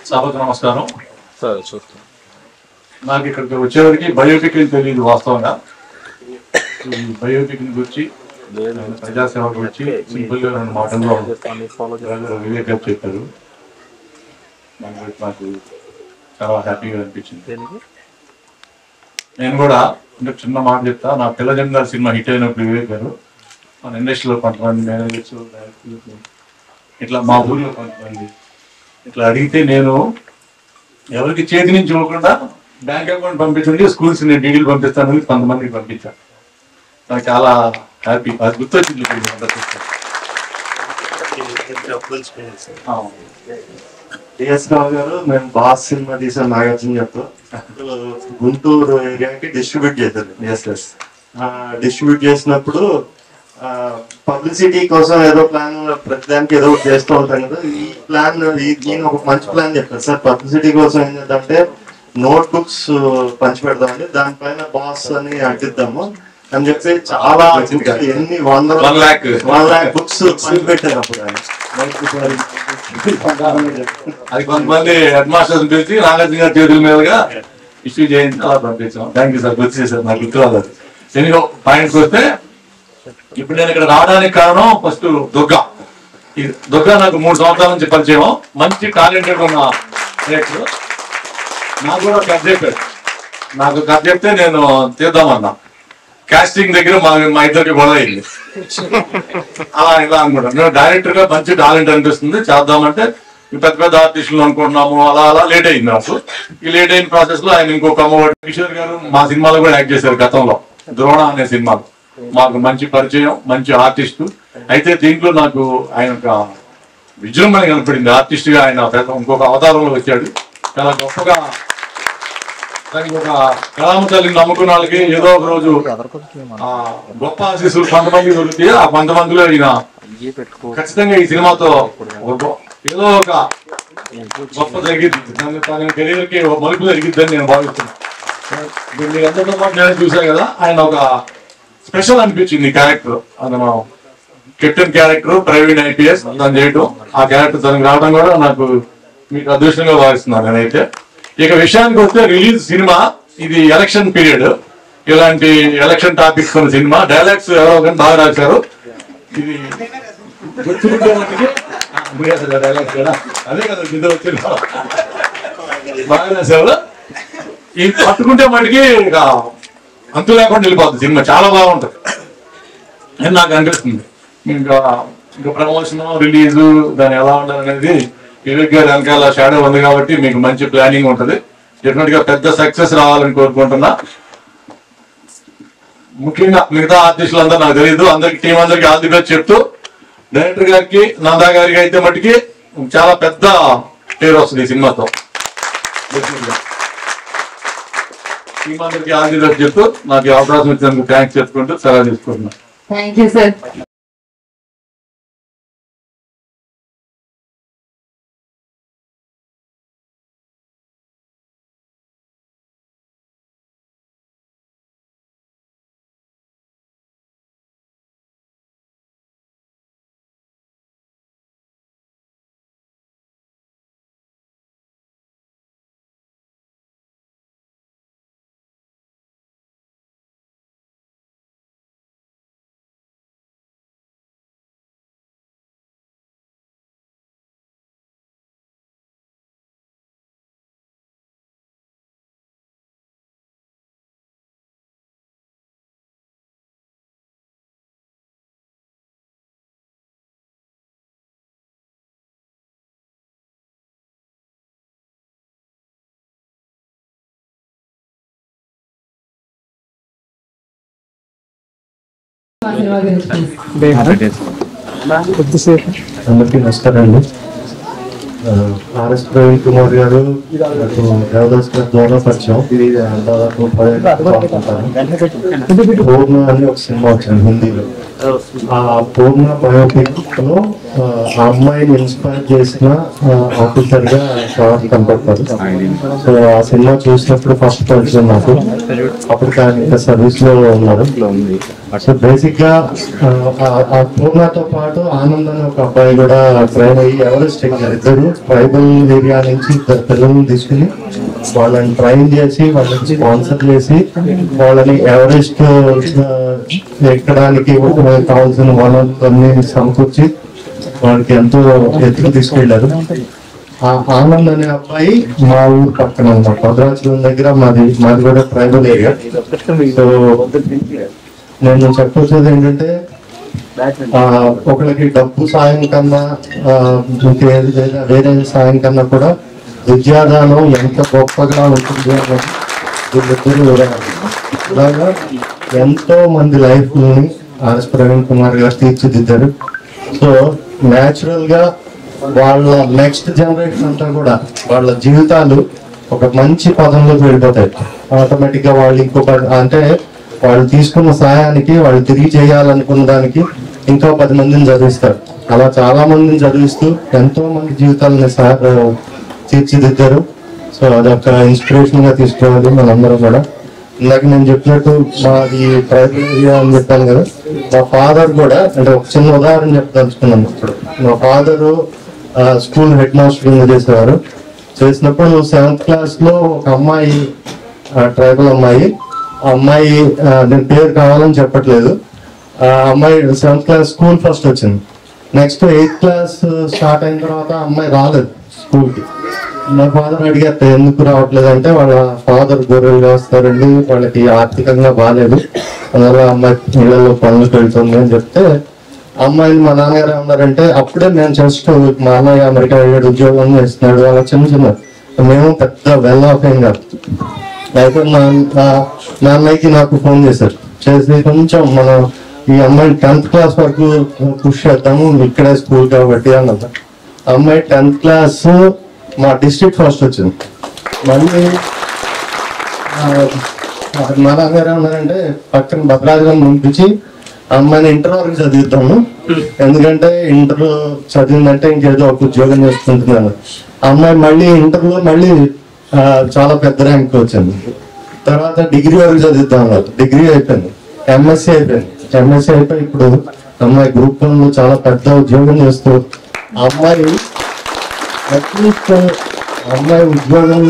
సభకు నమస్కారం. నాకు ఇక్కడికి వచ్చేవరకు బయోపిక్ తెలియదు. వాస్తవంగా బయోపిక్ గురించి ప్రజాసేవ గురించి సింపుల్ గా 2 మాటల్లో వివేక్ గారు చెప్పారు. నాకు చాలా హ్యాపీగా అనిపించింది. నేను కూడా అంటే చిన్న మాట చెప్తా. నా పిల్ల జమీందార్ సినిమా హిట్ అయినప్పుడు వివేక్ గారు మన ఇండస్ట్రీలో కొంతమంది మేనేజర్స్ ఇట్లా మా ఊర్లో కొంతమంది ఇట్లా అడిగితే నేను ఎవరికి చేతి నుంచి ఇవ్వకుండా బ్యాంక్ అకౌంట్ పంపించండి, స్కూల్స్ నేను డీడీలు పంపిస్తానని కొంతమందికి పంపించాను. నాకు చాలా హ్యాపీ. అది గుర్తొచ్చింది. డిఎస్ రావు గారు మేము బాస్ సినిమా తీసాం నాగార్జున గారితో. గుంటూరు ఏరియాకి డిస్ట్రిబ్యూట్ చేశారు డిఎస్ఎస్. డిస్ట్రిబ్యూట్ చేసినప్పుడు పబ్లిసిటీ కోసం ఏదో ప్లాన్ ప్రతిదానికి ఏదో ఒకటి చేస్తూ ఉంటాం కదా. ఈ ప్లాన్ నేను ఒక మంచి ప్లాన్ చెప్పాను సార్. పబ్లిసిటీ కోసం ఏం చేద్దామంటే నోట్ బుక్స్ పంచి పెడదామండి, దానిపైన బాస్ అని అంటిద్దాము అని చెప్పి చాలా ఎన్ని 1 lakh బుక్స్ పంచి పెట్టారు. అప్పుడు అది కొంతమంది హెడ్ మాస్టర్స్ పిలిచి నాగార్జున గారి చేతుల మీదుగా ఇష్యూ చేయించి అలా పంపించాం. Thank you sir. గుర్తు చేశారు, నాకు గుర్తు రాలేదు. ఎనిమిదో పాయింట్కి వస్తే ఇప్పుడు నేను ఇక్కడ రావడానికి కారణం ఫస్ట్ దుర్గా. ఈ దుర్గా నాకు 3 సంవత్సరాల నుంచి పరిచయం. మంచి టాలెంటెడ్ ఉన్న డైరెక్టర్. నాకు కూడా కథ చెప్పాడు. నాకు కథ చెప్తే నేను తీద్దామన్నా. కాస్టింగ్ దగ్గర మా ఇద్దరికి గొడవ అయింది. అలా ఇలా అనుకుంటా. నేను డైరెక్టర్ గా మంచి టాలెంట్ అనిపిస్తుంది, చేద్దామంటే పెద్ద పెద్ద ఆర్టిస్టులు అనుకుంటున్నాము. అలా అలా లేట్ అయింది నాకు. ఈ లేట్ అయిన ప్రాసెస్ లో ఆయన ఇంకొక కిషోర్ గారు మా సినిమాలో కూడా యాక్ట్ చేశారు గతంలో. ద్రోణ అనే సినిమాలో మాకు మంచి పరిచయం, మంచి ఆర్టిస్టు. అయితే దీంట్లో నాకు ఆయన ఒక విజృంభణ కనపడింది. ఆర్టిస్ట్ గా ఆయన ఇంకొక అవతారంలో వచ్చాడు. చాలా గొప్పగా దానికి ఒక కళామ తల్లిని నమ్ముకున్న వాళ్ళకి ఏదో ఒక రోజు గొప్ప ఆశీస్సులు కొంతమంది దొరుకుతాయి. ఆ కొంతమందిలో ఈయన ఖచ్చితంగా ఈ సినిమాతో ఏదో ఒక గొప్ప జరిగింది. తన కెరీర్ కి ఒక మలుపు జరిగిద్దని నేను భావిస్తున్నాను. మీరు అందరితో పాటు నేను చూసాను కదా, ఆయన ఒక స్పెషల్ అనిపించింది క్యారెక్టర్. అతను కెప్టెన్ క్యారెక్టర్, ప్రైవేట్ IPS తను చేయటం, ఆ క్యారెక్టర్ తనకు రావడం కూడా నాకు మీకు అదృష్టంగా భావిస్తున్నాను నేనైతే. ఇక విషయానికి వస్తే రిలీజ్ సినిమా ఇది ఎలక్షన్ పీరియడ్. ఇలాంటి ఎలక్షన్ టాపిక్స్ ఉన్న సినిమా. డైలాగ్స్ ఎవరో కానీ బాగా రాశారు. ఇది డైలాగ్స్ కదా, అదే కదా నిద్ర వచ్చింది, బాగా రాశారు. ఇది పట్టుకుంటే మటుకి ఇక అంతు లేకుండా వెళ్ళిపోతుంది సినిమా. చాలా బాగుంటుంది అని నాకు అనిపిస్తుంది. ఇంకా ప్రమోషన్, రిలీజు, దాన్ని ఎలా ఉండాలనేది వివేక్ గారి వెనకాల షాడో ఉంది కాబట్టి మీకు మంచి ప్లానింగ్ ఉంటుంది. డెఫినెట్ గా పెద్ద సక్సెస్ రావాలని కోరుకుంటున్నా. ముఖ్యంగా మిగతా ఆర్టిస్టులందరూ నాకు తెలియదు. అందరికి టీం అందరికి ఆల్ ది బెస్ట్ చెప్తూ, డైరెక్టర్ గారికి, నందా గారికి అయితే మటుకి చాలా పెద్ద పేరు వస్తుంది ఈ సినిమాతో. టీం అందరికి ఆల్ ది బెస్ట్ చెప్తూ నాకు అవకాశం ఇచ్చినందుకు థ్యాంక్స్ చెప్పుకుంటూ సెలవు తీసుకుంటున్నాను. Thank you sir. అందరికీ నమస్కారం అండి. ఆర్ఎస్ ప్రవీణ్ కుమార్ గారు దేవదాస్ గారు ద్వారా పరిచయం. దాదాపు 10 పూర్ణ అని ఒక సినిమా వచ్చింది హిందీలో. ఆ పూర్ణ బయోపిక్ లో ఆ అమ్మాయిని ఇన్స్పైర్ చేసిన ఆఫీసర్ గా కనపడతారు. సో ఆ సినిమా చూసినప్పుడు ఫస్ట్ పరిచయం నాకు. అప్పటికి ఆయన సర్వీస్ లో ఉన్నారు. సో బేసిక్ గా ఆ పూర్ణతో పాటు ఆనంద్ అనే ఒక అబ్బాయి కూడా ట్రైన్ అయ్యి ఎవరెస్ట్ ఎక్కారు. ఇద్దరు ట్రైబల్ ఏరియా నుంచి ఇద్దరు పిల్లల్ని తీసుకుని వాళ్ళని ట్రైన్ చేసి వాళ్ళని స్పాన్సర్ చేసి వాళ్ళని ఎవరెస్ట్ ఎక్కడానికి కావాల్సిన వనరులన్నీ సమకూర్చి వాళ్ళకి ఎంతో ఎత్తుకు తీసుకెళ్లారు. ఆ ఆనంద్ అనే అబ్బాయి మా ఊరు పక్కన అన్నమాట, భద్రాచలం దగ్గర మాది కూడా ట్రైబల్ ఏరియా. సో నేను చెప్పొచ్చేది ఏంటంటే ఒకరికి డబ్బు సాయం కన్నా వేరే సాయం కన్నా కూడా విద్యాదానం ఎంత గొప్పగా ఉంటుంది అన్నది వీళ్ళిద్దరు అలాగా ఎంతో మంది లైఫ్ ని ఆర్ఎస్ ప్రవీణ్ కుమార్ గారు తీర్చిదిద్దారు. సో న్యాచురల్ గా వాళ్ళ నెక్స్ట్ జనరేషన్ అంతా కూడా వాళ్ళ జీవితాలు ఒక మంచి పదంలోకి వెళ్ళిపోతాయి. ఆటోమేటిక్ గా వాళ్ళు అంటే వాళ్ళు తీసుకున్న సహాయానికి వాళ్ళు తిరిగి చేయాలనుకున్న దానికి ఇంకా 10 మందిని చదివిస్తారు. అలా చాలా మందిని చదివిస్తూ ఎంతో మంది జీవితాలని తీర్చిదిద్దారు. సో అదొక ఇన్స్పిరేషన్ గా తీసుకోవాలి మనందరం కూడా. ఇందాక నేను చెప్పినట్టు మాది ట్రైబల్ ఏరియా అని చెప్పాను కదా, మా ఫాదర్ కూడా అంటే ఒక చిన్న ఉదాహరణ చెప్పదలుచుకున్నాను. ఇప్పుడు మా ఫాదరు స్కూల్ హెడ్ మాస్టర్ కింద చేసేవారు. చేసినప్పుడు 7th క్లాస్ లో ఒక అమ్మాయి, ట్రైబల్ అమ్మాయి, ఆ అమ్మాయి నేను పేరు కావాలని చెప్పట్లేదు, ఆ అమ్మాయి 7th క్లాస్ స్కూల్ ఫస్ట్ వచ్చింది. నెక్స్ట్ 8th క్లాస్ స్టార్ట్ అయిన తర్వాత అమ్మాయి రాలేదు స్కూల్కి. మా ఫాదర్ అడిగారు ఎందుకు రావట్లేదు అంటే వాళ్ళ ఫాదర్ గొర్రెలు వస్తారండి, వాళ్ళకి ఆర్థికంగా బాగాలేదు, అందువల్ల అమ్మాయి ఇళ్లలో పనులకు వెళ్తుంది అని చెప్తే అమ్మాయిని మా నాన్నగారు ఏమన్నారంటే అప్పుడే మేము జస్ట్ మా అన్నయ్య అమెరికా వెళ్ళాడు, ఉద్యోగం చేస్తున్నాడు, అలా చిన్న మేము పెద్ద వెల్ ఆఫ్ ఏం కాదు. అయితే మా అన్నయ్యకి నాకు ఫోన్ చేశారు, చేసి కొంచెం మనం ఈ అమ్మాయి 10th క్లాస్ వరకు పుష్ చేద్దాము ఇక్కడే స్కూల్ కాబట్టి అన్నది. అమ్మాయి 10th క్లాస్ మా డిస్ట్రిక్ట్ ఫస్ట్ వచ్చింది. మళ్ళీ మా నాన్నగారు ఏమన్నారంటే పక్కన భద్రాచలం పంపించి అమ్మాయిని ఇంటర్ వరకు చదివిద్దాము, ఎందుకంటే ఇంటర్ చదివిందంటే ఇంకేదో ఒక ఉద్యోగం చేసుకుంటున్నాను. అమ్మాయి మళ్ళీ ఇంటర్లో మళ్ళీ చాలా పెద్ద ర్యాంక్ వచ్చింది. తర్వాత డిగ్రీ వరకు చదివిద్దాం అన్నారు, డిగ్రీ అయిపోయింది. ఎంఎస్సీ అయిపోయింది. ఎంఎస్సీ అయిపోయి ఇప్పుడు అమ్మాయి గ్రూప్ 1లో చాలా పెద్ద ఉద్యోగం చేస్తూ అమ్మాయి అట్లీస్ట్ అమ్మాయి ఉద్యోగం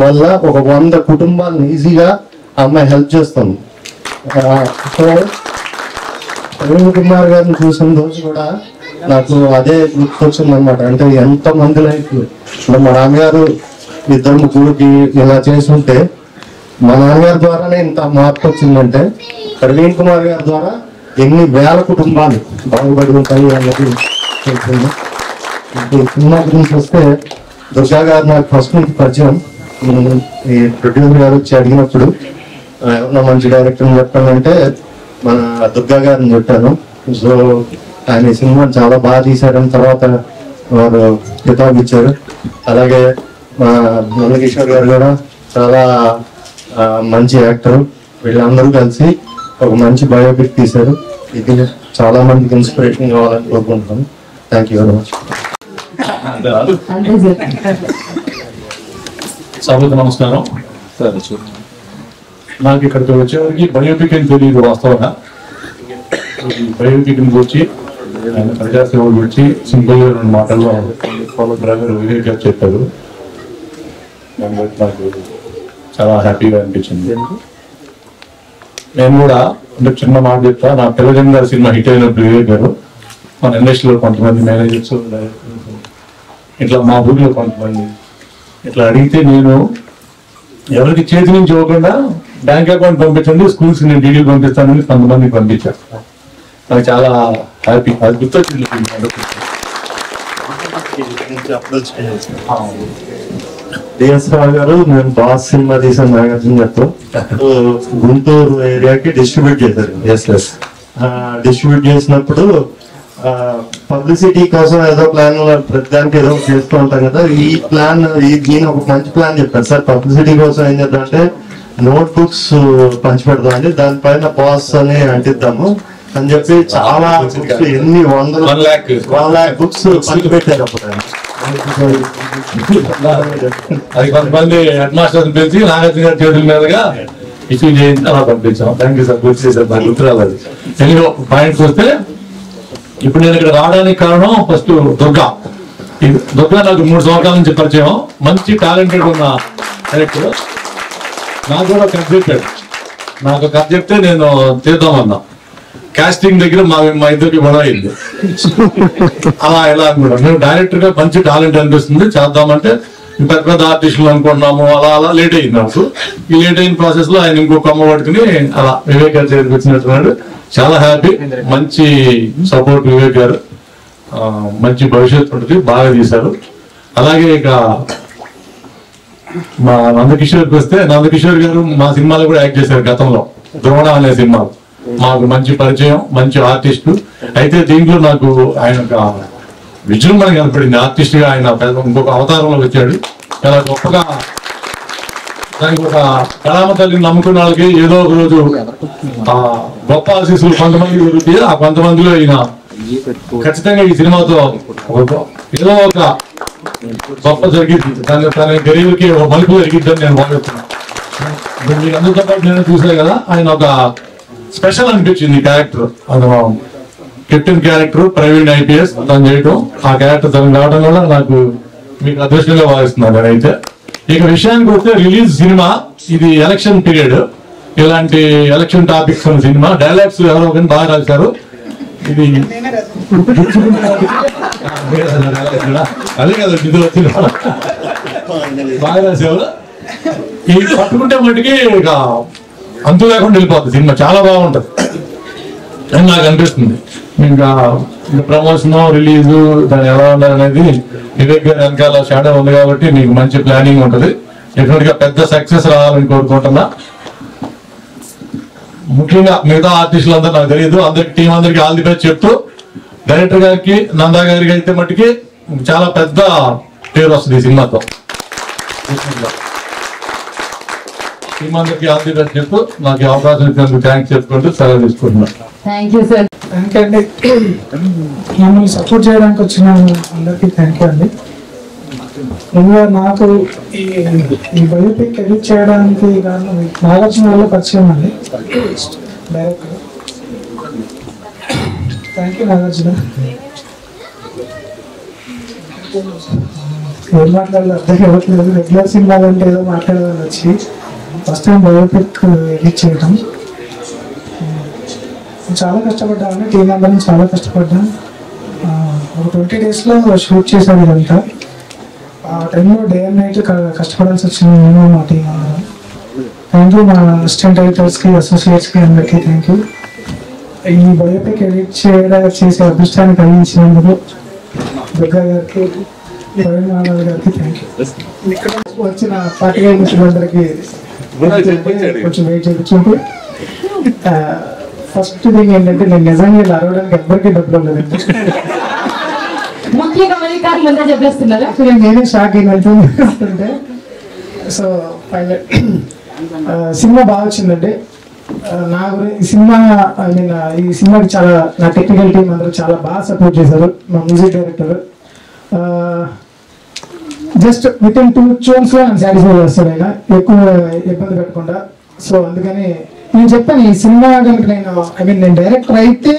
వల్ల ఒక 100 కుటుంబాలను ఈజీగా అమ్మాయి హెల్ప్ చేస్తుంది. సో ప్రవీణ్ కుమార్ గారిని చూసిన రోజు కూడా నాకు అదే గుర్తొచ్చింది అనమాట. అంటే ఎంతో మంది లైఫ్ మా నాన్నగారు 2-3 ఇలా చేస్తుంటే మా నాన్నగారి ద్వారానే ఇంత మార్పు వచ్చిందంటే ప్రవీణ్ కుమార్ గారి ద్వారా ఎన్ని వేల కుటుంబాలు బాగుపడి ఉంటాయి అన్నది తెలిసింది. సినిమా గురించి వస్తే దుర్గా గారు నాకు ఫస్ట్ నుంచి పరిచయం. ఈ ప్రొడ్యూసర్ గారు వచ్చి అడిగినప్పుడు ఎవరన్నా మంచి డైరెక్టర్ చెప్పానంటే మన దుర్గా గారిని చెప్పాను. సో ఆయన ఈ సినిమా చాలా బాగా తీశారని తర్వాత వారు కితాబ్ ఇచ్చారు. అలాగే మా నందకిషోర్ గారు కూడా చాలా మంచి యాక్టర్. వీళ్ళందరూ కలిసి ఒక మంచి బయోపిక్ తీశారు. ఇది చాలా మందికి ఇన్స్పిరేషన్ కావాలని కోరుకుంటున్నాను. Thank you very much. సభకు నమస్కారం. నాకు ఇక్కడికి వచ్చేవారికి బయోపిక్ అని తెలియదు వాస్తవంగా. బయోపిక్ గురించి ప్రజాసేవ గురించి సింపుల్ గా 2 మాటల్లో డ్రైవర్ వివేక్ గారు చెప్పారు. దాన్ని బట్టి నాకు చాలా హ్యాపీగా అనిపించింది. నేను కూడా అంటే చిన్న మాట చెప్తా, నా పిల్లజన్ గారి సినిమా హిట్ అయినప్పుడు వివేక్ గారు మన ఇండస్ట్రీలో కొంతమంది మేనేజర్స్ ఇట్లా మా ఊరిలో కొంతమంది ఇట్లా అడిగితే నేను ఎవరికి చేతి నుంచి ఇవ్వకుండా బ్యాంక్ అకౌంట్ పంపించండి, స్కూల్స్ నేను డీటెయిల్ పంపిస్తానని కొంతమందికి పంపించాను. నాకు చాలా హ్యాపీ. అది గుర్తొచ్చింది. డిఎస్ రావు గారు మేము బాస్ సినిమా తీసిన నాగార్జున గారితో గుంటూరు ఏరియాకి డిస్ట్రిబ్యూట్ చేశారు. డిస్ట్రిబ్యూట్ చేసినప్పుడు పబ్లిసిటీ కోసం ఏదో ప్లాన్ ప్రతిదానికి ఏదో చేస్తూ ఉంటాం కదా. ఈ ప్లాన్ నేను ఒక మంచి ప్లాన్ చెప్పాను సార్. పబ్లిసిటీ కోసం ఏం చేద్దాం అంటే నోట్ బుక్స్ పంచి పెడదాం అండి, దానిపైన బాస్ అని అంటిద్దాము అని చెప్పి చాలా బుక్స్ ఎన్ని 1 lakh బుక్స్ పంచి పెట్టారు. అప్పుడు అది కొంతమంది హెడ్ మాస్టర్స్ పిలిచి నాగార్జున గారి చేతుల మీదుగా ఇష్యూ చేయించి అలా పంపించాం. థ్యాంక్ యూ సార్, గుర్తు చేశారు, నాకు గుర్తు రాలేదు. ఎనిమిదో పాయింట్స్ వస్తే, ఇప్పుడు నేను ఇక్కడ రావడానికి కారణం ఫస్ట్ దుర్గా. ఈ దుర్గా నాకు 3 సంవత్సరాల నుంచి పరిచయం, మంచి టాలెంటెడ్ ఉన్న డైరెక్టర్. నాకు కూడా కథ చెప్పాడు, నాకు కథ చెప్తే నేను తీద్దామన్నా. కాస్టింగ్ దగ్గర మా ఇద్దరికి గొడవ అయింది. అలా ఎలా అనుకుంటాం, మేము డైరెక్టర్ గా మంచి టాలెంట్ అనిపిస్తుంది, చేద్దామంటే పెద్ద పెద్ద ఆర్టిస్టులు అనుకుంటున్నాము. అలా లేట్ అయింది నాకు. ఈ లేట్ అయిన ప్రాసెస్ లో ఆయన ఇంకో కొమ్మ పట్టుకుని అలా వివేక్ గారి చేతికి వచ్చినట్టున్నాడు. చాలా హ్యాపీ, మంచి సపోర్ట్ వివేక్ గారు, మంచి భవిష్యత్తు ఉంటుంది, బాగా తీశారు. అలాగే ఇక మా నందకిషోర్కి వస్తే, నందకిషోర్ గారు మా సినిమాలో కూడా యాక్ట్ చేశారు గతంలో, ద్రోణ అనే సినిమా. మాకు మంచి పరిచయం, మంచి ఆర్టిస్టు. అయితే దీంట్లో నాకు ఆయన ఒక విజృంభణ కనపడింది. ఆర్టిస్ట్ గా ఆయన ఇంకొక అవతారంలో వచ్చాడు. చాలా గొప్పగా, దానికి ఒక కళామ తల్లిని నమ్ముకున్న వాళ్ళకి ఏదో ఒక రోజు ఆ గొప్ప ఆశీస్సులు కొంతమంది దొరుకుతాయి. ఆ కొంతమందిలో ఈయన ఖచ్చితంగా ఈ సినిమాతో ఏదో ఒక గొప్ప జరిగింది, తన కెరీర్కి ఒక మలుపు జరిగిద్దని నేను భావిస్తున్నాను. మీరు అందరితో పాటు నేను చూసే కదా, ఆయన ఒక స్పెషల్ అనిపించింది క్యారెక్టర్. అది కెప్టెన్ క్యారెక్టర్, ప్రవీణ్ ఐపీఎస్ తను చేయటం, ఆ క్యారెక్టర్ తను కావడం కూడా నాకు మీకు అదృష్టంగా భావిస్తున్నాను నేనైతే. ఇక విషయానికి వస్తే, రిలీజ్ సినిమా ఇది ఎలక్షన్ పీరియడ్, ఇలాంటి ఎలక్షన్ టాపిక్స్ ఉన్న సినిమా. డైలాగ్స్ ఎవరో ఒకరిని బాగా రాశారు. ఇది అదే కదా ఇది వచ్చిన బాగా రాశారు. ఇది పట్టుకుంటే మటుకి ఇక అంతు లేకుండా వెళ్ళిపోతుంది సినిమా, చాలా బాగుంటది అని నాకు అనిపిస్తుంది. ఇంకా ప్రమోషన్, రిలీజ్, దాని ఎలా ఉండాలనేది వివేక్ గారి వెనకాల షాడో ఉంది కాబట్టి మీకు మంచి ప్లానింగ్ ఉంటుంది. డెఫినెట్ గా పెద్ద సక్సెస్ రావాలని కోరుకుంటున్నా. ముఖ్యంగా మిగతా ఆర్టిస్టులందరూ నాకు తెలియదు, అందరికి టీం అందరికి ఆల్ ది బెస్ట్ చెప్తూ, డైరెక్టర్ గారికి, నందా గారికి అయితే మట్టుకి చాలా పెద్ద పేరు వస్తుంది ఈ సినిమాతో. టీం అందరికి ఆల్ ది బెస్ట్ చెప్తూ, నాకు అవకాశం ఇచ్చినందుకు థ్యాంక్స్ చెప్పుకుంటూ సెలవు తీసుకుంటున్నాను. Thank you sir. Thank you అండి. మమ్మల్ని సపోర్ట్ చేయడానికి వచ్చిన అందరికీ థ్యాంక్ యూ అండి. ఇంకా నాకు ఈ బయోపిక్ ఎడిట్ చేయడానికి కారణం నాగార్జున వల్ల పరిచయం అండి, డైరెక్టర్. Thank you Nagarjuna. ఏం మాట్లాడాలి అర్థం కావట్లేదు. రెగ్యులర్ సినిమా అంటే ఏదో మాట్లాడాలని వచ్చి ఫస్ట్ టైం బయోపిక్ ఎడిట్ చేయడం చాలా కష్టపడ్డాను. టీం అందరం చాలా కష్టపడ్డాం. ఒక 20 daysలో షూట్ చేశాను ఇదంతా. ఆ టైంలో డే అండ్ నైట్ కష్టపడాల్సి వచ్చింది నేను, మా టీం అందరం. థ్యాంక్ యూ మా అసిస్టెంట్ ఎడిటర్స్కి, అసోసియేట్స్కి అందరికీ థ్యాంక్ యూ. ఈ బయోపిక్ ఎడిట్ చేసే అదృష్టాన్ని కలిగించినందుకు దుర్గా గారికి, ప్రవీణ్ మాధవ్ గారికి థ్యాంక్ యూ. ఇక్కడ వచ్చిన పార్టీగా మిత్రులందరికీ కొంచెం వెయిట్ చేయించుకుంటూ, ఫస్ట్ థింగ్ ఏంటంటే నేను నిజంగా ఇలా అరవడానికి ఎవరికి డబ్బులు లేదండి. నేనే షాక్ అయినట్టుంటే. సో సినిమా బాగా వచ్చిందండి. నా గురించి ఈ సినిమాకి చాలా నా టెక్నికల్ టీం అందరూ చాలా బాగా సపోర్ట్ చేశారు. మా music director just with in 2 tunes లో నన్ను సాటిస్ఫై చేస్తాడు ఆయన, ఎక్కువ ఇబ్బంది పెట్టకుండా. సో అందుకని నేను చెప్పాను, ఈ సినిమా కనుక నేను డైరెక్టర్ అయితే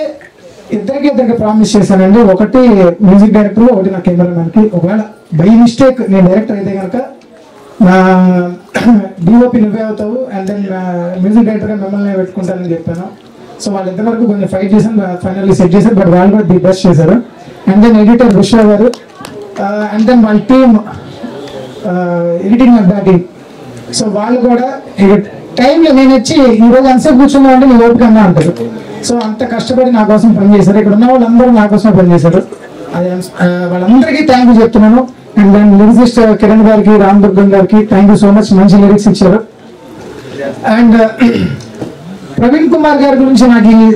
ఇద్దరికి ప్రామిస్ చేశానండి. ఒకటి మ్యూజిక్ డైరెక్టర్, ఒకటి నా కెమెరామెన్ కి. ఒకవేళ బై మిస్టేక్ నేను డైరెక్టర్ అయితే కనుక నా డిఓపి నువ్వే అవుతావు, అండ్ దెన్ మ్యూజిక్ డైరెక్టర్గా మిమ్మల్ని పెట్టుకుంటానని చెప్పాను. సో వాళ్ళిద్దరి వరకు కొంచెం ఫైట్ చేశాను, ఫైనల్లీ సెట్ చేశారు. బట్ వాళ్ళు కూడా ది బెస్ట్ చేశారు. అండ్ దెన్ ఎడిటర్ విశ్వ గారు, అండ్ దెన్ వాళ్ళ team editing and batting. So వాళ్ళు కూడా టైంలో నేను వచ్చి ఈరోజు ఎంతసేపు కూర్చున్నా అంటే నీ ఓపిక అన్నా అంటారు. సో అంత కష్టపడి నా కోసం పనిచేశారు. ఇక్కడ ఉన్న వాళ్ళందరూ నా కోసమే పనిచేశారు. అది వాళ్ళందరికీ థ్యాంక్ యూ చెప్తున్నాను. అండ్ దెన్ లిరిసిస్ట్ కిరణ్ గారికి, రామ్ దుర్గం గారికి థ్యాంక్ యూ సో మచ్, మంచి లిరిక్స్ ఇచ్చారు. అండ్ ప్రవీణ్ కుమార్ గారి గురించి నాకు ఈ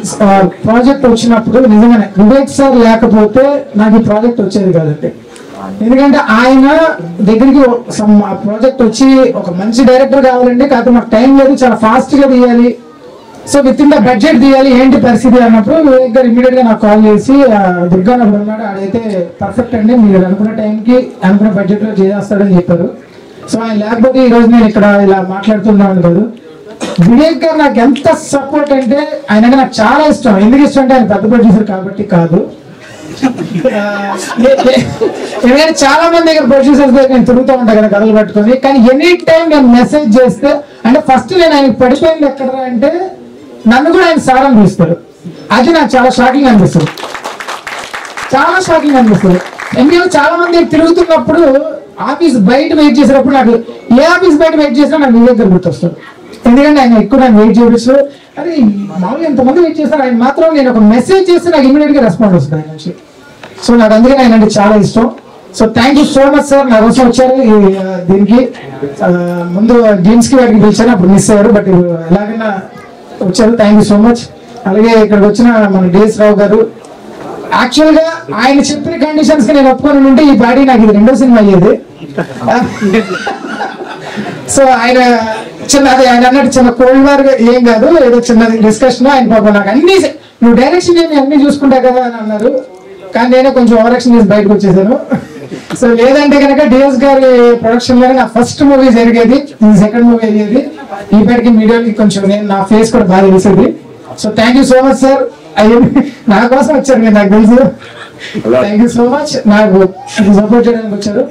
ప్రాజెక్ట్ వచ్చినప్పుడు నిజంగానే వివేక్ సార్ లేకపోతే నాకు ఈ ప్రాజెక్ట్ వచ్చేది కాదండి. ఎందుకంటే ఆయన దగ్గరికి ప్రాజెక్ట్ వచ్చి ఒక మంచి డైరెక్టర్ కావాలండి, కాకపోతే మాకు టైం లేదు, చాలా ఫాస్ట్ గా తీయాలి, so with in the budget తీయాలి, ఏంటి పరిస్థితి అన్నప్పుడు వివేక్ గారు ఇమీడియట్ గా నాకు కాల్ చేసి దుర్గా అప్పుడు ఉన్నాడు, ఆడైతే పర్ఫెక్ట్ అండి, మీరు అనుకున్న టైంకి అనుకున్న బడ్జెట్ లో చేస్తాడని చెప్పారు. సో ఆయన లేకపోతే ఈ రోజు నేను ఇక్కడ ఇలా మాట్లాడుతున్నాను కాదు. వివేక్ గారు నాకు ఎంత సపోర్ట్ అంటే ఆయన నాకు చాలా ఇష్టం. ఎందుకు ఇష్టం అంటే ఆయన పెద్ద ప్రొడ్యూసర్ కాబట్టి కాదు. నేను చాలా మంది దగ్గర ప్రొడ్యూసర్స్ దగ్గర నేను తిరుగుతూ ఉంటాను కదా కథలు పట్టుకొని. కానీ ఎనీ టైం నేను మెసేజ్ చేస్తే అంటే ఫస్ట్ నేను ఆయనకి పడిపోయింది ఎక్కడ అంటే నన్ను కూడా ఆయన సార్ అని పిలుస్తారు. అది నాకు చాలా షాకింగ్ అనిపిస్తుంది, చాలా షాకింగ్ అనిపిస్తుంది. ఎందుకంటే చాలా మంది తిరుగుతున్నప్పుడు ఆఫీస్ బయట వెయిట్ చేసేటప్పుడు నాకు ఏ ఆఫీస్ బయట వెయిట్ చేసినా నాకు వివేక్ గారు గుర్తొస్తాడు. ఎందుకంటే ఆయన ఎక్కువ నాకు వెయిట్ చేపిస్తూ అరే మామూలుగా ఎంతమంది వెయిట్ చేస్తారు, ఆయన మాత్రం నేను ఒక మెసేజ్ చేస్తే నాకు ఇమీడియట్ గా రెస్పాండ్ వస్తుంది ఆయన నుంచి. సో నాకు అందుకని ఆయన అంటే చాలా ఇష్టం. So thank you so much sir, నా కోసం వచ్చారు దీనికి. ముందు గేమ్స్ కి వాటికి పిలిచాను, అప్పుడు మిస్ అయ్యారు, బట్ ఎలాగైనా వచ్చారు. Thank you so much. అలాగే ఇక్కడికి వచ్చిన మన డిఎస్ రావు గారు, యాక్చువల్ గా ఆయన చెప్పిన కండిషన్స్ కి నేను ఒప్పుకొని ఉంటే ఈ పార్టీ నాకు ఇది 2వ సినిమా అయ్యేది. సో ఆయన చిన్న అదే ఆయన అన్నట్టు చిన్న కోల్డ్ వార్ ఏం కాదు, ఏదో చిన్న డిస్కషన్. ఆయన పాపం నాకు అన్ని నువ్వు డైరెక్షన్ నేను అన్ని చూసుకుంటా కదా అని అన్నారు, కానీ నేనే కొంచెం ఓవరాక్షన్ చేసి బయటకు వచ్చేసాను. సో లేదంటే కనుక డిఎస్ గారి ప్రొడక్షన్ లోనే నా ఫస్ట్ మూవీ జరిగేది, సెకండ్ మూవీ అయ్యేది. ఈపాటికి మీడియాకి కొంచెం నేను నా ఫేస్ కూడా బాగా తెలిసేది. So thank you so much sir. అయ్యో నా కోసం వచ్చారు మీరు, నాకు తెలుసు. థ్యాంక్ యూ సో మచ్ నాకు సపోర్ట్ చేయడానికి వచ్చారు.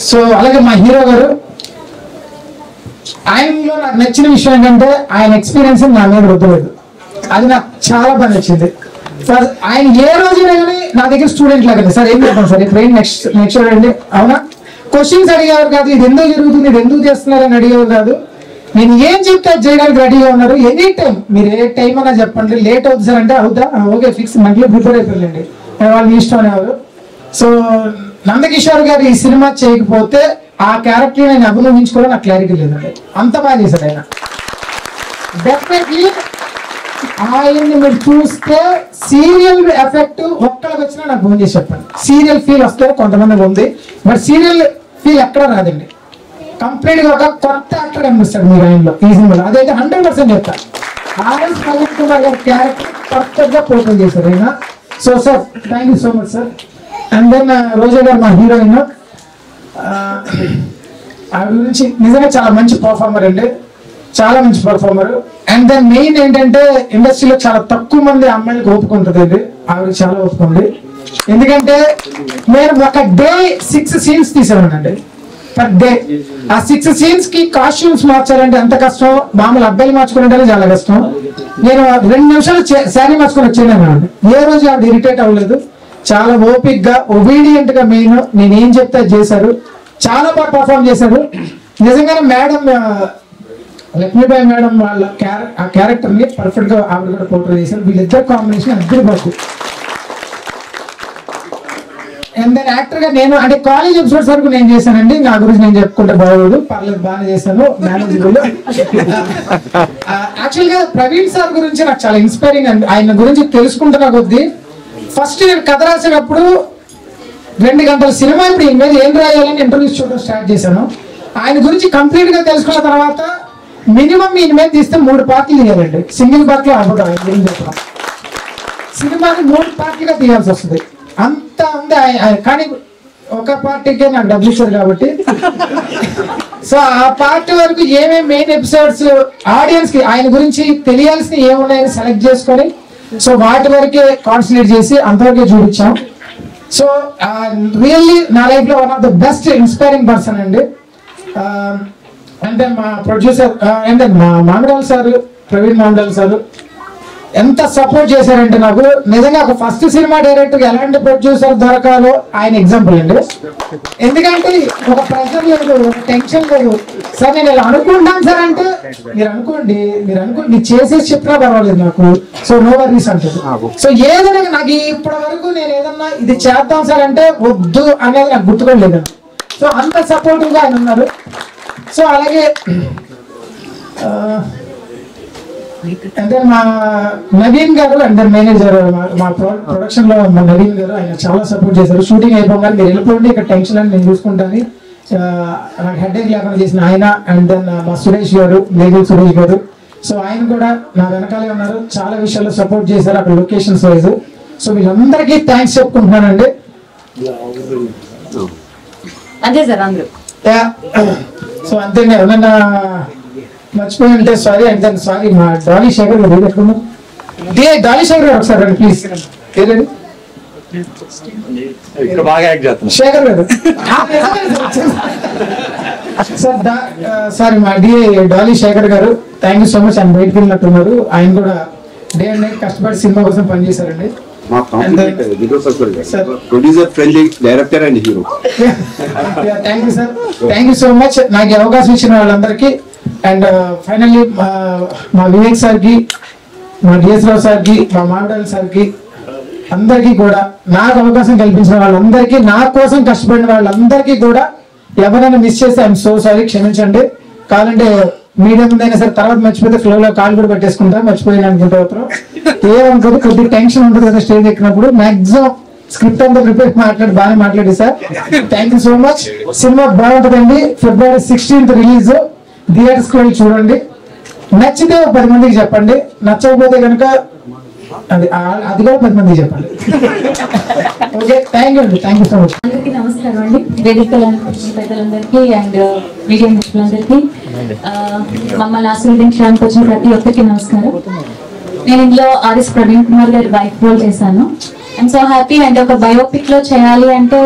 సో అలాగే మా హీరో గారు, ఆయనలో నాకు నచ్చిన విషయం ఏంటంటే ఆయన ఎక్స్పీరియన్స్ నా మీద రుద్దలేదు. అది నాకు చాలా బాగా నచ్చింది. ఆయన ఏ రోజైనా కానీ నా దగ్గర స్టూడెంట్ లాగా సార్ ఏం చెప్తాను సార్ ఇప్పుడు నెక్స్ట్ అండి అవునా క్వశ్చన్స్ అడిగేవారు కాదు, ఇది ఎందుకు జరుగుతుంది, ఇది ఎందుకు చేస్తున్నారని అడిగేవారు కాదు. నేను ఏం చెప్తే అది చేయడానికి రెడీగా ఉన్నారు. ఎనీ టైం మీరు ఏ టైం అన్నా చెప్పండి, లేట్ అవుతుంది సార్ అంటే అవుతా ఓకే ఫిక్స్ మంత్లీ ప్రిపేర్ అయిపోయిందండి, వాళ్ళు ఇష్టం అనేవారు. సో నందకిషోర్ గారు ఈ సినిమా చేయకపోతే ఆ క్యారెక్టర్ నేను అభినందించుకోవడం నాకు క్లారిటీ లేదండి, అంత బాగా చేశారు ఆయన. డెఫినెట్లీ ఆయన్ని మీరు చూస్తే సీరియల్ ఎఫెక్ట్ ఒక్కరికి వచ్చినా నాకు ఫోన్ చేసి చెప్పండి. సీరియల్ ఫీల్ వస్తే కొంతమందికి ఉంది, బట్ సీరియల్ ఫీల్ ఎక్కడ రాదండి. కంప్లీట్ గా ఒక కొత్త యాక్టర్ కనిపిస్తాడు మీరు ఆయనలో ఈ సినిమాలో, అదైతే 100% చెప్తాను. ఆర్ఎస్ ప్రవీణ్ కుమార్ గారి క్యారెక్టర్ పర్ఫెక్ట్ గా పోర్ట్రే చేశారు ఆయన. So sir thank you so much sir. And then Roja గారు మా హీరోయిన్, ఆవిడ గురించి నిజంగా చాలా మంచి పర్ఫార్మర్ అండి, చాలా మంచి పర్ఫార్మర్. అండ్ దెన్ మెయిన్ ఏంటంటే ఇండస్ట్రీలో చాలా తక్కువ మంది అమ్మాయిలకు ఓపుకుంటుంది అండి, ఆవిడ చాలా ఓపుకుంది. ఎందుకంటే నేను ఒక డే 6 సీన్స్ తీసానండి పర్ డే. ఆ 6 సీన్స్ కి కాస్ట్యూమ్స్ మార్చాలంటే ఎంత కష్టం, మామూలు అబ్బాయిలు మార్చుకుంటే చాలా కష్టం. నేను 2 నిమిషాలు శారీ మార్చుకొని వచ్చాను. ఏ రోజు ఆవిడ ఇరిటేట్ అవ్వలేదు, చాలా ఓపిక్ గా ఒబీడియంట్ గా మెయిన్ నేను ఏం చెప్తే చేశారు, చాలా బాగా పర్ఫార్మ్ చేశారు. నిజంగానే మేడం లక్ష్మీబాయి మేడం వాళ్ళ ఆ క్యారెక్టర్ ని పర్ఫెక్ట్ గా ఆవిడ కూడా పోర్ట్రే చేశారు. వీళ్ళిద్దరు కాంబినేషన్ అద్దరు బాగు. అండ్ దెన్ యాక్టర్ గా నేను అంటే కాలేజ్ ఎపిసోడ్స్ వరకు నేను చేశానండి, నా గురించి నేను చెప్పుకుంటే బాగోదు, పర్లేదు బాగానే చేశాను, మేనేజబుల్. యాక్చువల్ గా ప్రవీణ్ సార్ గురించి నాకు చాలా ఇన్స్పైరింగ్ అండి, ఆయన గురించి తెలుసుకుంటున్నా కొద్దీ. ఫస్ట్ నేను కథ రాసేటప్పుడు 2 గంటల సినిమా ఇప్పుడు ఈయన మీద ఏం రాయాలని ఇంటర్వ్యూస్ చూడడం స్టార్ట్ చేశాను. ఆయన గురించి కంప్లీట్ గా తెలుసుకున్న తర్వాత మినిమం ఈయన మీద తీస్తే 3 పార్ట్లు తీయాలండి, సింగిల్ పార్ట్లో అవ్వదు. ఆయన గురించి చెప్పడం సినిమాని 3 పార్ట్లుగా తీయాల్సి వస్తుంది, అంత ఉంది. కానీ ఒక పార్టీకే నాకు డబ్బులు ఇచ్చారు కాబట్టి సో ఆ పార్టీ వరకు ఏమేమి మెయిన్ ఎపిసోడ్స్ ఆడియన్స్ కి ఆయన గురించి తెలియాల్సిన ఏమున్నాయని సెలెక్ట్ చేసుకొని సో వాటి వరకే కాన్సన్ట్రేట్ చేసి అంతవరకే చూపించాం. సో రియల్లీ నా లైఫ్ లో one of the best inspiring person అండి. అండ్ దెన్ మా ప్రొడ్యూసర్ అండ్ దెన్ మా మామిడాల్ సార్, ప్రవీణ్ మామిడాల్ సార్ ఎంత సపోర్ట్ చేశారంటే నాకు నిజంగా ఒక ఫస్ట్ సినిమా డైరెక్టర్ ఎలాంటి ప్రొడ్యూసర్ దొరకాలో ఆయన ఎగ్జాంపుల్ అండి. ఎందుకంటే ఒక ప్రెషర్ లేదు, ఒక టెన్షన్ లేదు. సార్ నేను ఇలా అనుకుంటాను సార్ అంటే మీరు అనుకోండి మీరు చేసేసి చెప్పినా పర్వాలేదు నాకు, సో నో వర్రీస్ అంటారు. సో ఏదైనా నాకు ఇప్పటి వరకు నేను ఏదన్నా ఇది చేద్దాం సార్ అంటే వద్దు అనేది నాకు గుర్తుకోలేదండి. సో అంత సపోర్టివ్ గా ఆయన ఉన్నారు. సో అలాగే అంటే మా నవీన్ గారు అంటే మేనేజర్ మా ప్రొడక్షన్ లో మా నవీన్ గారు ఆయన చాలా సపోర్ట్ చేశారు. షూటింగ్ అయిపోగానే మీరు వెళ్ళిపోండి, ఇక్కడ టెన్షన్ అని నేను చూసుకుంటాను, నాకు హెడ్ఏక్ లేకుండా చేసిన ఆయన. అండ్ దెన్ మా సురేష్ గారు, మేఘల్ సురేష్ గారు, సో ఆయన కూడా నా వెనకాలే ఉన్నారు, చాలా విషయాల్లో సపోర్ట్ చేశారు అక్కడ లొకేషన్స్ వైజ్. సో వీళ్ళందరికీ థ్యాంక్స్ చెప్పుకుంటున్నానండి. అంతే సార్ అందరూ. సో అంతే ఎవరన్నా మర్చిపోయి ఉంటే సారీ. అండ్ దెన్ సారీ మా డాలీ శేఖర్ గారు ఎక్కడున్నారు? డాలీ శేఖర్ గారు ఒకసారి రండి ప్లీజ్. ఏదండి ఇక్కడ బాగా యాక్ట్ చేస్తున్నా శేఖర్ గారు సార్. సారీ మా డాలీ శేఖర్ గారు, థ్యాంక్ యూ సో మచ్. ఆయన బయటకు వెళ్ళినట్టున్నారు. ఆయన కూడా డే అండ్ నైట్ కష్టపడి సినిమా కోసం పనిచేశారండి. Producer friendly director and hero. Thank you sir, thank you so much నాకు ఈ అవకాశం ఇచ్చిన వాళ్ళందరికీ. అండ్ ఫైనల్లీ మా వివేక్ సార్కి, మా డిఎస్ రావు సార్కి, మా మామిడాల సార్కి అందరికీ కూడా నాకు అవకాశం కల్పించిన వాళ్ళందరికీ, నా కోసం కష్టపడిన వాళ్ళందరికీ కూడా ఎవరైనా మిస్ చేస్తే ఐఎమ్ సో సారీ, క్షమించండి. కావాలంటే మీడియా ముందైనా సరే తర్వాత మర్చిపోతే ఫ్లోలో కాల్ కూడా పెట్టేసుకుంటా, మర్చిపోయిన అనుకుంటా. ఏమనుకోదు, కొద్దిగా టెన్షన్ ఉంటుంది కదా స్టేజ్ ఎక్కినప్పుడు. మాక్సిమం స్క్రిప్ట్ అంతా ప్రిపేర్ బాగానే మాట్లాడి sir. Thank you so much. Cinema బాగుంటుందండి. February 16th release. థియేటర్స్ వెళ్ళి చూడండి. నచ్చితే 10 మందికి చెప్పండి, నచ్చకపోతే కనుక అది కూడా 10 మందికి చెప్పండి. ఓకే, థ్యాంక్ యూ అండి, థ్యాంక్ యూ సో మచ్. అందరికీ నమస్కారం అండి. వేదిక పెద్దలందరికీ అండ్ మీడియా మిత్రులందరికీ, మమ్మల్ని ఆశీర్వదించడానికి వచ్చిన ప్రతి ఒక్కరికి నమస్కారం. నేను ఇందులో ఆర్ఎస్ ప్రవీణ్ కుమార్ గారి వైఫ్ రోల్ చేశాను. I'm so happy. అండ్ ఒక బయోపిక్ లో చేయాలి అంటే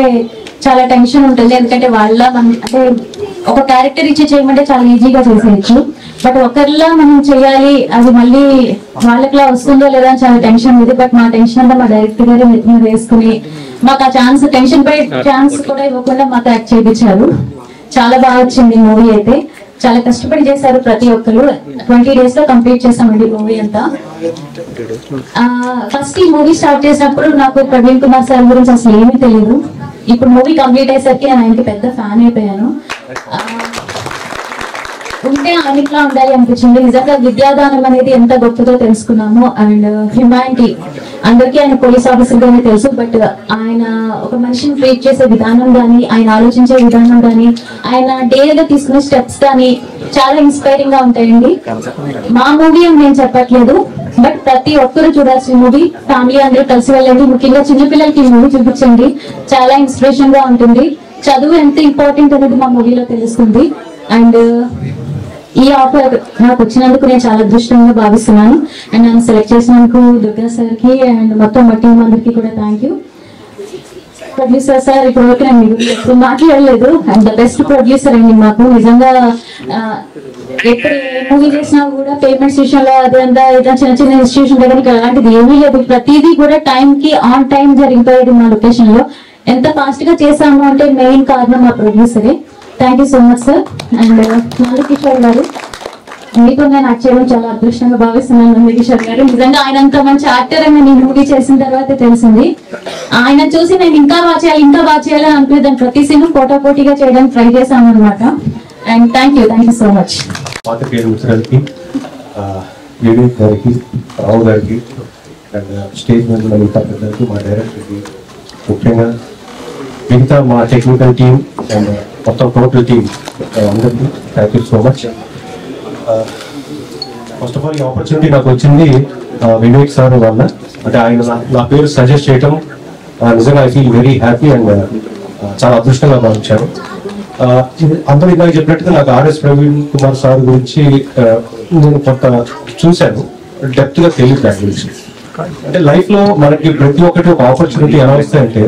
చాలా టెన్షన్ ఉంటుంది, ఎందుకంటే అంటే ఒక క్యారెక్టర్ ఇచ్చి చేయమంటే చాలా ఈజీగా చేసేయచ్చు. బట్ ఒకరిలా మనం చేయాలి, అది మళ్ళీ వాళ్ళకిలా వస్తుందో లేదా అని చాలా టెన్షన్ ఉంది. బట్ మా టెన్షన్ అంతా మా డైరెక్టర్ గారు మీద వేసుకుని మాకు ఆ ఛాన్స్, టెన్షన్ పై ఛాన్స్ కూడా ఇవ్వకుండా మాకు యాక్ట్ చేయించారు. చాలా బాగా వచ్చింది మూవీ అయితే. చాలా కష్టపడి చేశారు ప్రతి ఒక్కరు. 20 days లో కంప్లీట్ చేసామండి మూవీ అంతా. ఫస్ట్ ఈ మూవీ స్టార్ట్ చేసినప్పుడు నాకు ప్రవీణ్ కుమార్ సార్ గురించి అసలు ఏమీ తెలియదు. ఇప్పుడు మూవీ కంప్లీట్ అయ్యేసరికి నేను ఆయనకి పెద్ద ఫ్యాన్ అయిపోయాను. ఉంటే ఆయనలా ఉండాలి అనిపించింది. నిజంగా విద్యాదానం అనేది ఎంత గొప్పదో తెలుసుకున్నాము. అండ్ హ్యుమానిటీ, అందరికీ ఆయన పోలీస్ ఆఫీసర్ గానే తెలుసు, బట్ ఆయన ఒక మనిషిని ట్రీట్ చేసే విధానం కానీ, ఆయన ఆలోచించే విధానం కానీ, ఆయన డైలీగా తీసుకునే స్టెప్స్ కానీ చాలా ఇన్స్పైరింగ్ గా ఉంటాయండి. మా మూవీ అని నేను చెప్పట్లేదు, బట్ ప్రతి ఒక్కరు చూడాల్సిన మూవీ. ఫ్యామిలీ అందరూ కలిసి వెళ్ళండి. ముఖ్యంగా చిన్నపిల్లలకి ఈ మూవీ చూపించండి, చాలా ఇన్స్పిరేషన్ గా ఉంటుంది. చదువు ఎంత ఇంపార్టెంట్ అనేది మా మూవీలో తెలుస్తుంది. అండ్ ఈ ఆఫర్ నాకు వచ్చినందుకు నేను చాలా అదృష్టంగా భావిస్తున్నాను. అండ్ నన్ను సెలెక్ట్ చేసినందుకు దుర్గా సార్కి అండ్ మొత్తం మా టీం అందరికీ కూడా థ్యాంక్ యూ. ప్రొడ్యూసర్ సార్ ఇప్పటివరకు నేను మీరు ఎప్పుడు మాట్లాడలేదు. అండ్ ద బెస్ట్ ప్రొడ్యూసర్ అండి మాకు. నిజంగా ఎప్పుడు మూవీ చేసినా కూడా పేమెంట్స్ విషయంలో అదంతా ఏదైనా చిన్న చిన్న ఇన్స్టిట్యూషన్ దగ్గర అలాంటిది ఏమీ లేదు. ప్రతిదీ కూడా టైంకి ఆన్ టైం జరిగిపోయేది మా లొకేషన్ లో. ఎంత ఫాస్ట్ గా చేసాము అంటే మెయిన్ కారణం మా ప్రొడ్యూసరే. Thank you so much sir. And Nandakishore గారు, మీతో నేను యాక్ట్ చేయడం చాలా అదృష్టంగా భావిస్తున్నాను. నందకిషోర్ గారు నిజంగా ఆయన అంత మంచి యాక్టర్ అని నేను మూవీ చేసిన తర్వాత తెలిసింది. ఆయన చూసి నేను ఇంకా బాగా చేయాలి అనుకునే దాని ప్రతి సీన్ పోటాపోటీగా చేయడానికి ట్రై చేశాను అనమాట. And thank you so much. పాత్రికేయుల మిత్రులకి, వివేక్ గారికి, రావు గారికి, అండ్ స్టేజ్ మీద ఉన్న మిగతా పెద్దలకి, మా డైరెక్టర్కి, ముఖ్యంగా మిగతా మా టెక్నికల్ టీమ్ అండ్ మొత్తం టోటల్ టీమ్ అందరికీ thank you so much. First of all ఈ ఆపర్చునిటీ నాకు వచ్చింది వివేక్ సార్ వల్ల. అంటే ఆయన నా పేరు సజెస్ట్ చేయటం నిజంగా I feel very happy and చాలా అదృష్టంగా భావించాను. అందరూ ఇందాక చెప్పినట్టుగా నాకు ఆర్ఎస్ ప్రవీణ్ కుమార్ సార్ గురించి నేను కొంత చూశాను, డెప్త్ గా తెలియదు దాని గురించి. అంటే లైఫ్ లో మనకి ప్రతి ఒక్కటి ఒక ఆపర్చునిటీ ఎలా వస్తాయంటే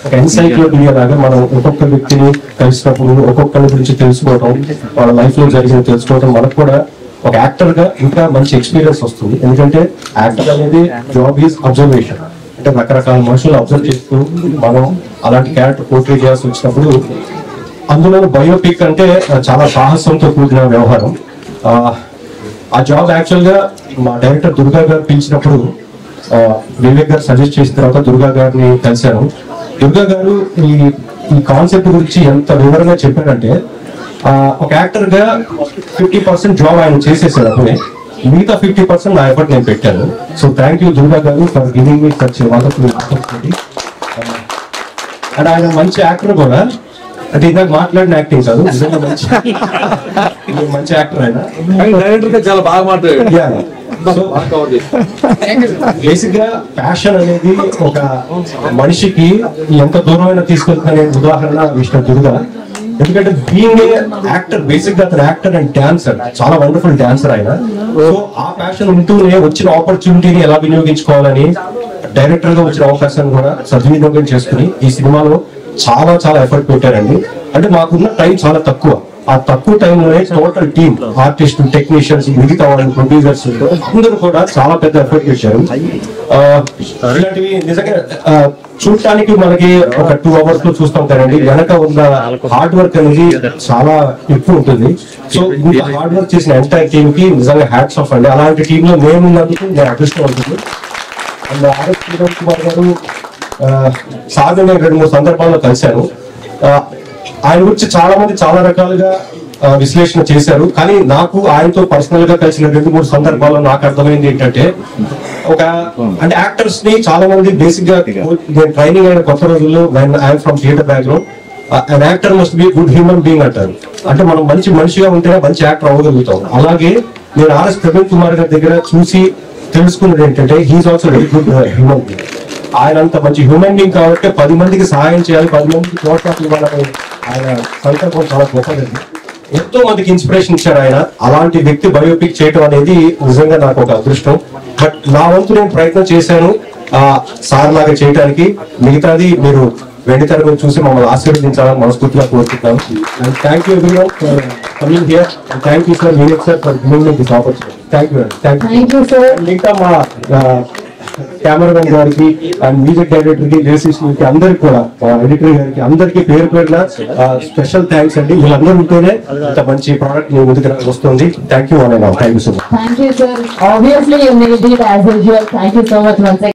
ఒక ఎన్సైక్లోపీడియా లాగా మనం ఒక్కొక్క వ్యక్తిని కలిసినప్పుడు ఒక్కొక్కరి గురించి తెలుసుకోవడం, వాళ్ళ లైఫ్ లో జరిగింది తెలుసుకోవడం, మనకు కూడా ఒక యాక్టర్ గా ఇంకా మంచి ఎక్స్పీరియన్స్ వస్తుంది. ఎందుకంటే యాక్టర్ అనేది జాబ్ ఈజ్ అబ్జర్వేషన్. అంటే రకరకాల మనుషులు అబ్జర్వ్ చేస్తూ మనం అలాంటి క్యారెక్టర్ పోర్ట్రే చేయాల్సి వచ్చినప్పుడు, అందులో బయోపిక్ అంటే చాలా సాహసంతో కూడిన వ్యవహారం. ఆ జాబ్ యాక్చువల్ గా మా డైరెక్టర్ దుర్గా గారు పిలిచినప్పుడు వివేక్ గారు సజెస్ట్ చేసిన తర్వాత దుర్గా గారిని కలిశాను. దుర్గా గారు ఈ కాన్సెప్ట్ గురించి ఎంత వివరంగా చెప్పారంటే, ఒక యాక్టర్ గా 50% జాబ్ ఆయన చేసేసారు అప్పుడే, మిగతా 50% నా ఎఫర్ట్ నేను పెట్టాను. సో థ్యాంక్ యూ దుర్గా గారు for giving me such wonderful opportunity. And ఆయన మంచి యాక్టర్ కూడా, అంటే ఇందాక మాట్లాడిన యాక్టింగ్ కాదు, నిజంగా మంచి యాక్టర్ ఆయన. చాలా బాగా మాట్లాడారు. బేసిక్ గా ప్యాషన్ అనేది ఒక మనిషికి ఎంత దూరమైనా తీసుకెళ్తున్న ఉదాహరణ విష్ణు దుర్గా. ఎందుకంటే బీయింగ్ ఏ యాక్టర్, బేసిక్ గా అతను యాక్టర్ అండ్ డాన్సర్, చాలా వండర్ఫుల్ డాన్సర్ ఆయన. సో ఆ ప్యాషన్ ఉంటూనే వచ్చిన ఆపర్చునిటీని ఎలా వినియోగించుకోవాలని డైరెక్టర్ గా వచ్చిన అవకాశాన్ని కూడా సద్వినియోగం చేసుకుని ఈ సినిమాలో చాలా చాలా ఎఫర్ట్ పెట్టారండి. అంటే మాకున్న టైం చాలా తక్కువ, ఆ తక్కువ టైంలోనే టోటల్ టీమ్, ఆర్టిస్ట్, టెక్నీషియన్స్, మిగతా వాళ్ళు, ప్రొడ్యూసర్స్ అందరూ కూడా చాలా పెద్ద ఎఫర్ట్ పెట్టారు. ఇలాంటివి నిజంగా చూడటానికి మనకి ఒక 2 hours లో చూస్తాం కదండి, వెనక ఉన్న హార్డ్ వర్క్ అనేది చాలా ఎక్కువ ఉంటుంది. సో ఇంత హార్డ్ వర్క్ చేసిన ఎంటైర్ టీమ్ కి నిజంగా హ్యాట్స్ ఆఫ్ అండి. అలాంటి టీమ్ లో మేము ఉన్నందుకు నేను అదృష్టవంతుడు. అండ్ ఆర్ఎస్ కిరణ్ కుమార్ గారు సార్ నేను 2-3 సందర్భాల్లో కలిశాను. ఆయన గురించి చాలా మంది చాలా రకాలుగా విశ్లేషణ చేశారు. కానీ నాకు ఆయనతో పర్సనల్ గా కలిసిన 2-3 సందర్భాల్లో నాకు అర్థమైంది ఏంటంటే, ఒక అంటే యాక్టర్స్ ని చాలా మంది బేసిక్ గా నేను ట్రైనింగ్ అయిన కొత్త రోజుల్లో I'm from theatre background, an actor must be a good human being అంటారు. అంటే మనం మంచి మనిషిగా ఉంటేనే మంచి యాక్టర్ అవ్వగలుగుతాం. అలాగే నేను ఆర్ఎస్ ప్రవీణ్ కుమార్ గారి దగ్గర చూసి తెలుసుకున్నది ఏంటంటే, he is also very good human being. ఆయన అంత మంచి హ్యూమన్ బీయింగ్ కాబట్టి 10 మందికి సహాయం చేయాలి, 10 మందికి ప్రోత్సాహం ఇవ్వాలని ఆయన సంకల్పం చాలా గొప్పదండి. ఎంతో మందికి ఇన్స్పిరేషన్ ఇచ్చారు ఆయన. అలాంటి వ్యక్తి బయోపిక్ చేయడం అనేది నిజంగా నాకు ఒక అదృష్టం. బట్ నా వంతు నేను ప్రయత్నం చేశాను సార్ లాగా చేయడానికి. మిగతాది మీరు వెండితెర మీద చూసి మమ్మల్ని ఆశీర్వదించాలని మనస్ఫూర్తిగా కోరుకుంటున్నాను. And thank you everyone for coming here. And thank you sir, Vineet sir, for giving me this opportunity. Thank you. Thank you sir. మిగతా మా కెమెరామెన్ గారికి అండ్ మ్యూజిక్ డైరెక్టర్ కి, లిరిసిస్ట్ అందరికి కూడా, ఎడిటర్ గారికి అందరికి పేరు పేరున స్పెషల్ థ్యాంక్స్ అండి. వీళ్ళందరూ ఉంటేనే ఇంత మంచి ప్రోడక్ట్ మీ ముందుకు వస్తుంది. Thank you. Thank you so much. Thank you, sir. Obviously, you made it as usual. Thank you so much once again.